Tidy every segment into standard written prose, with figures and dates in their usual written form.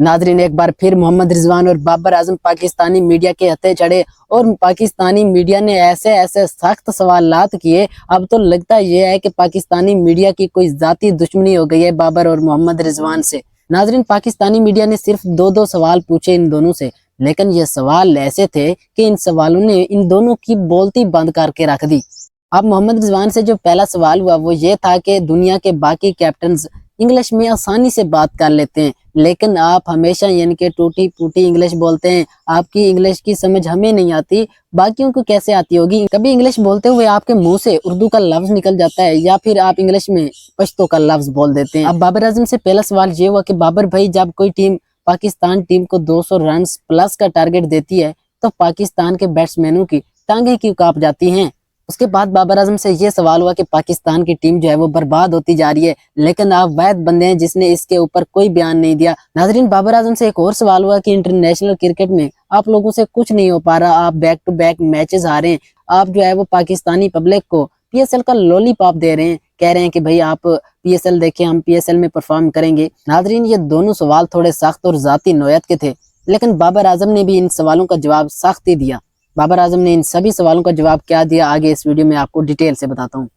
नाजरीन, एक बार फिर मोहम्मद रिजवान और बाबर आजम पाकिस्तानी मीडिया के हत्थे चढ़े और पाकिस्तानी मीडिया ने ऐसे ऐसे सख्त सवालात किए। अब तो लगता ये है कि पाकिस्तानी मीडिया की कोई जाती दुश्मनी हो गई है बाबर और मोहम्मद रिजवान से। नाजरीन, पाकिस्तानी मीडिया ने सिर्फ दो दो सवाल पूछे इन दोनों से, लेकिन ये सवाल ऐसे थे कि इन सवालों ने इन दोनों की बोलती बंद करके रख दी। अब मोहम्मद रिजवान से जो पहला सवाल हुआ वो ये था कि दुनिया के बाकी कैप्टन इंग्लिश में आसानी से बात कर लेते हैं, लेकिन आप हमेशा यानी कि टूटी फूटी इंग्लिश बोलते हैं। आपकी इंग्लिश की समझ हमें नहीं आती, बाकियों को कैसे आती होगी? कभी इंग्लिश बोलते हुए आपके मुंह से उर्दू का लफ्ज निकल जाता है या फिर आप इंग्लिश में पश्तो का लफ्ज बोल देते हैं। अब बाबर आजम से पहला सवाल ये हुआ कि बाबर भाई, जब कोई टीम पाकिस्तान टीम को 200 रन प्लस का टारगेट देती है तो पाकिस्तान के बैट्समैनों की टांगे क्यों कांप जाती हैं? उसके बाद बाबर आजम से ये सवाल हुआ कि पाकिस्तान की टीम जो है वो बर्बाद होती जा रही है, लेकिन आप वैद बंदे हैं जिसने इसके ऊपर कोई बयान नहीं दिया। नाजरीन, बाबर आजम से एक और सवाल हुआ कि इंटरनेशनल क्रिकेट में आप लोगों से कुछ नहीं हो पा रहा, आप बैक टू बैक मैचेस हारे हैं, आप जो है वो पाकिस्तानी पब्लिक को पीएसएल का लॉलीपॉप दे रहे हैं, कह रहे हैं कि भाई आप पीएसएल देखें, हम पीएसएल में परफॉर्म करेंगे। नाजरीन, ये दोनों सवाल थोड़े सख्त और जाती नोयत के थे, लेकिन बाबर आजम ने भी इन सवालों का जवाब सख्त ही दिया। बाबर आजम ने इन सभी सवालों का जवाब क्या दिया, आगे इस वीडियो में आपको डिटेल से बताता हूँ।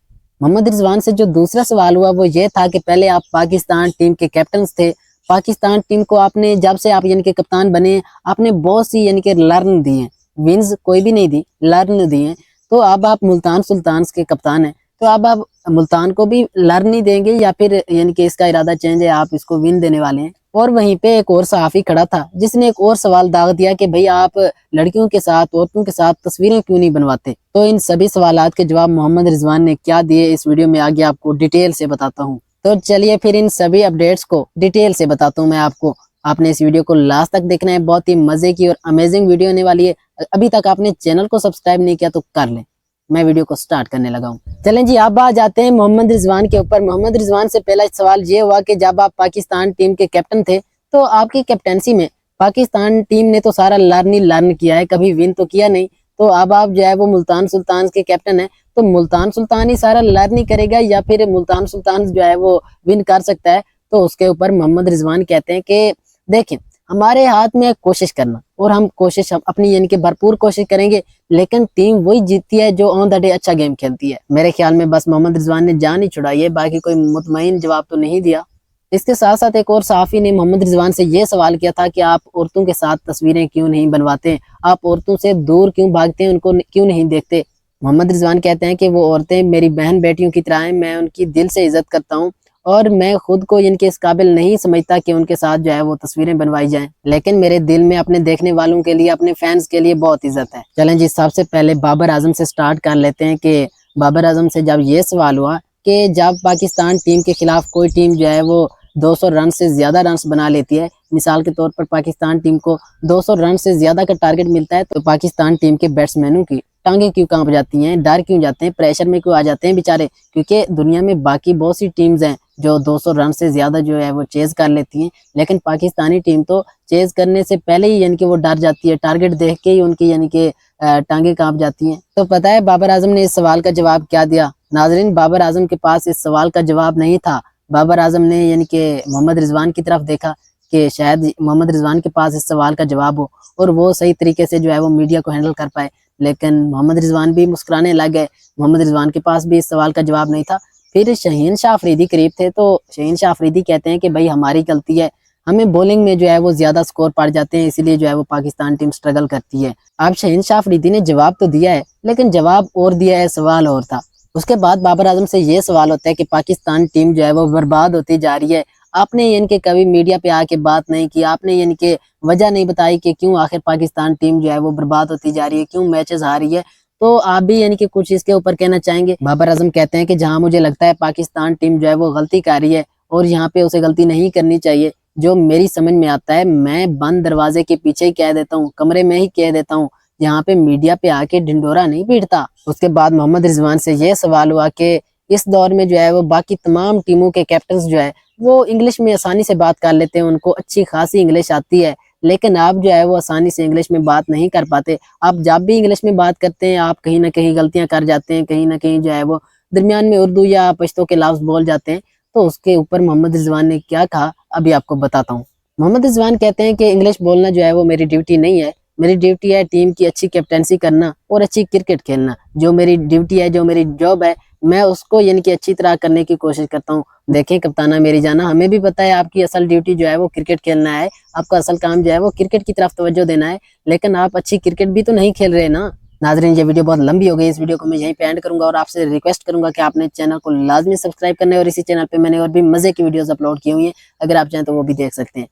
मोहम्मद रिजवान से जो दूसरा सवाल हुआ वो ये था कि पहले आप पाकिस्तान टीम के कैप्टन थे, पाकिस्तान टीम को आपने जब से आप यानी कि कप्तान बने आपने बहुत सी यानी कि लर्न दी हैं, विन्स कोई भी नहीं दी, लर्न दी हैं। तो अब आप मुल्तान सुल्तान्स के कप्तान हैं, तो अब आप मुल्तान को भी लर्न नहीं देंगे या फिर यानी कि इसका इरादा चेंज है, आप इसको विन देने वाले हैं? और वहीं पे एक और सहाफी खड़ा था जिसने एक और सवाल दाग दिया कि भाई आप लड़कियों के साथ, औरतों के साथ तस्वीरें क्यों नहीं बनवाते? तो इन सभी सवालात के जवाब मोहम्मद रिजवान ने क्या दिए, इस वीडियो में आगे आपको डिटेल से बताता हूँ। तो चलिए फिर इन सभी अपडेट्स को डिटेल से बताता हूँ मैं आपको। आपने इस वीडियो को लास्ट तक देखना है, बहुत ही मजे की और अमेजिंग वीडियो होने वाली है। अभी तक आपने चैनल को सब्सक्राइब नहीं किया तो कर लें। मैं वीडियो को स्टार्ट करने लगा हूँ। चलें जी, अब आ जाते हैं मोहम्मद रिजवान के ऊपर। मोहम्मद रिजवान से पहला सवाल ये हुआ कि जब आप पाकिस्तान टीम के कैप्टन थे तो आपकी कैप्टनसी में पाकिस्तान टीम ने तो सारा लर्न किया है, कभी विन तो किया नहीं। तो अब आप जो है वो मुल्तान सुल्तान के कैप्टन है, तो मुल्तान सुल्तान ही सारा लर्न ही करेगा या फिर मुल्तान सुल्तान जो है वो विन कर सकता है? तो उसके ऊपर मोहम्मद रिजवान कहते हैं कि देखें, हमारे हाथ में कोशिश करना और हम कोशिश अपनी यानी कि भरपूर कोशिश करेंगे, लेकिन टीम वही जीतती है जो ऑन द डे अच्छा गेम खेलती है। मेरे ख्याल में बस मोहम्मद रिजवान ने जान ही छुड़ाई है, बाकी कोई मुतमईन जवाब तो नहीं दिया। इसके साथ साथ एक और सहाफी ने मोहम्मद रिजवान से ये सवाल किया था कि आप औरतों के साथ तस्वीरें क्यों नहीं बनवाते, आप औरतों से दूर क्यों भागते हैं, उनको क्यों नहीं देखते? मोहम्मद रिजवान कहते हैं कि वो औरतें मेरी बहन बेटियों की तरह हैं, मैं उनकी दिल से इज्जत करता हूँ और मैं खुद को इनके इस काबिल नहीं समझता कि उनके साथ जो है वो तस्वीरें बनवाई जाएं, लेकिन मेरे दिल में अपने देखने वालों के लिए, अपने फैंस के लिए बहुत इज्जत है। चलें जी, सबसे पहले बाबर आजम से स्टार्ट कर लेते हैं कि बाबर आजम से जब ये सवाल हुआ कि जब पाकिस्तान टीम के खिलाफ कोई टीम जो है वो 200 रन से ज्यादा रन बना लेती है, मिसाल के तौर पर पाकिस्तान टीम को 200 रन से ज्यादा का टारगेट मिलता है, तो पाकिस्तान टीम के बैट्समैनों की टांगे क्यों कांप जाती हैं, डर क्यों जाते हैं, प्रेशर में क्यों आ जाते हैं बेचारे? क्योंकि दुनिया में बाकी बहुत सी टीम्स हैं जो 200 रन से ज्यादा जो है वो चेज कर लेती हैं, लेकिन पाकिस्तानी टीम तो चेज करने से पहले ही यानी कि वो डर जाती है, टारगेट देख के ही उनकी यानी कि टांगे कांप जाती हैं। तो पता है बाबर आजम ने इस सवाल का जवाब क्या दिया? नाजरीन, बाबर आजम के पास इस सवाल का जवाब नहीं था। बाबर आजम ने यानी कि मोहम्मद रिजवान की तरफ देखा कि शायद मोहम्मद रिजवान के पास इस सवाल का जवाब हो और वो सही तरीके से जो है वो मीडिया को हैंडल कर पाए, लेकिन मोहम्मद रिजवान भी मुस्कुराने लग गए। मोहम्मद रिजवान के पास भी इस सवाल का जवाब नहीं था। फिर शहीन शाह अफरीदी करीब थे, तो शहीन शाह अफरीदी कहते हैं कि भाई हमारी गलती है, हमें बॉलिंग में जो है वो ज्यादा स्कोर पड़ जाते हैं, इसीलिए जो है वो पाकिस्तान टीम स्ट्रगल करती है। अब शहीन शाह अफरीदी ने जवाब तो दिया है, लेकिन जवाब और दिया है, सवाल और था। उसके बाद बाबर आजम से ये सवाल होता है कि पाकिस्तान टीम जो है वो बर्बाद होती जा रही है, आपने यानी कि कभी मीडिया पे आके बात नहीं की, आपने यानी कि वजह नहीं बताई कि क्यों आखिर पाकिस्तान टीम जो है वो बर्बाद होती जा रही है, क्यों मैचेस हार रही है। तो आप भी यानी कि कुछ इसके ऊपर कहना चाहेंगे? बाबर आजम कहते हैं कि जहां मुझे लगता है पाकिस्तान टीम जो है वो गलती कर रही है और यहाँ पे उसे गलती नहीं करनी चाहिए, जो मेरी समझ में आता है मैं बंद दरवाजे के पीछे ही कह देता हूँ, कमरे में ही कह देता हूँ, यहाँ पे मीडिया पे आके ढिंडोरा नहीं पीटता। उसके बाद मोहम्मद रिजवान से ये सवाल हुआ कि इस दौर में जो है वो बाकी तमाम टीमों के कैप्टन जो है वो इंग्लिश में आसानी से बात कर लेते हैं, उनको अच्छी खासी इंग्लिश आती है, लेकिन आप जो है वो आसानी से इंग्लिश में बात नहीं कर पाते। आप जब भी इंग्लिश में बात करते हैं आप कहीं ना कहीं गलतियां कर जाते हैं, कहीं ना कहीं जो है वो दरमियान में उर्दू या पश्तो के लफ्ज बोल जाते हैं। तो उसके ऊपर मोहम्मद रिजवान ने क्या कहा अभी आपको बताता हूँ। मोहम्मद रिजवान कहते हैं कि इंग्लिश बोलना जो है वो मेरी ड्यूटी नहीं है, मेरी ड्यूटी है टीम की अच्छी कैप्टनसी करना और अच्छी क्रिकेट खेलना। जो मेरी ड्यूटी है, जो मेरी जॉब है, मैं उसको यानी कि अच्छी तरह करने की कोशिश करता हूँ। देखें कप्ताना मेरी जाना, हमें भी पता है आपकी असल ड्यूटी जो है वो क्रिकेट खेलना है, आपका असल काम जो है वो क्रिकेट की तरफ तवज्जो देना है, लेकिन आप अच्छी क्रिकेट भी तो नहीं खेल रहे ना। नाज़रीन, ये वीडियो बहुत लंबी हो गई, इस वीडियो को मैं यहीं पे एंड करूंगा और आपसे रिक्वेस्ट करूंगा कि आपने चैनल को लाजमी सब्सक्राइब करना है और इसी चैनल पे मैंने और भी मजे की वीडियोस अपलोड की हुई हैं, अगर आप चाहें तो वो भी देख सकते हैं।